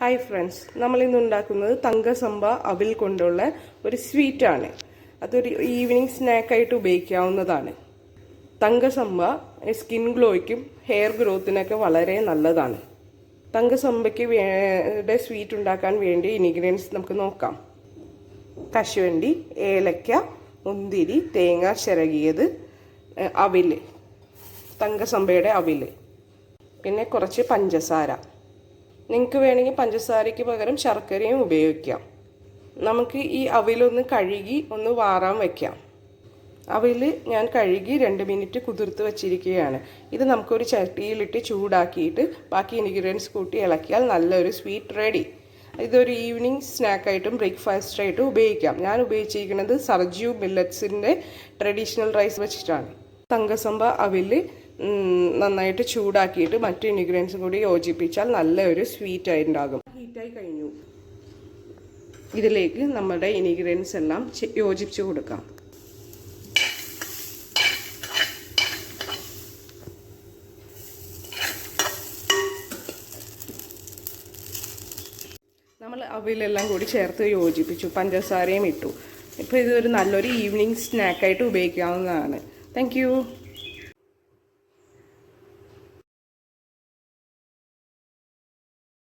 Hi friends, നമ്മളിന്ന് ഉണ്ടാക്കുന്നത് തങ്കസംബ അവിൽ കൊണ്ടുള്ള ഒരു സ്വീറ്റാണ്. അതൊരു ഈവനിങ് സ്നാക്കായിട്ട് ഉപയോഗിക്കാവുന്നതാണ്. തങ്കസംബ സ്കിൻ ഗ്ലോയ്ക്കും ഹെയർ ഗ്രോത്തിനൊക്കെ വളരെ നല്ലതാണ്. തങ്കസംബയ്ക്ക് സ്വീറ്റ് ഉണ്ടാക്കാൻ വേണ്ടി ഇൻഗ്രീഡിയൻസ് നമുക്ക് നോക്കാം. കശുവണ്ടി, ഏലക്ക, മുന്തിരി, തേങ്ങ ചിരകിയത്, അവിൽ, തങ്കസംബയുടെ അവിൽ, പിന്നെ കുറച്ച് പഞ്ചസാര. നിങ്ങൾക്ക് വേണമെങ്കിൽ പഞ്ചസാരയ്ക്ക് പകരം ശർക്കരയും ഉപയോഗിക്കാം. നമുക്ക് ഈ അവിലൊന്ന് കഴുകി ഒന്ന് വാറാൻ വയ്ക്കാം. അവിൽ ഞാൻ കഴുകി 2 മിനിറ്റ് കുതിർത്ത് വച്ചിരിക്കുകയാണ്. ഇത് നമുക്കൊരു ചട്ടിയിലിട്ട് ചൂടാക്കിയിട്ട് ബാക്കി ഇൻഗ്രീഡിയൻസ് കൂട്ടി ഇളക്കിയാൽ നല്ലൊരു സ്വീറ്റ് റെഡി. ഇതൊരു ഈവനിങ് സ്നാക്കായിട്ടും ബ്രേക്ക്ഫാസ്റ്റായിട്ടും ഉപയോഗിക്കാം. ഞാൻ ഉപയോഗിച്ചിരിക്കുന്നത് സർജു മില്ലറ്റ്സിൻ്റെ ട്രഡീഷണൽ റൈസ് വെച്ചിട്ടാണ്. തങ്കസംബ അവിൽ നന്നായിട്ട് ചൂടാക്കിയിട്ട് മറ്റു ഇൻഗ്രീഡിയൻസും കൂടി യോജിപ്പിച്ചാൽ നല്ലൊരു സ്വീറ്റായി ഉണ്ടാകും. ഹീറ്റായി കഴിഞ്ഞു. ഇതിലേക്ക് നമ്മുടെ ഇൻഗ്രീഡിയൻസ് എല്ലാം യോജിപ്പിച്ച് കൊടുക്കാം. നമ്മൾ അവിലെല്ലാം കൂടി ചേർത്ത് യോജിപ്പിച്ചു, പഞ്ചസാരയും ഇട്ടു. ഇപ്പോൾ ഇതൊരു നല്ലൊരു ഈവനിങ് സ്നാക്കായിട്ട് ഉപയോഗിക്കാവുന്നതാണ്. Thank you.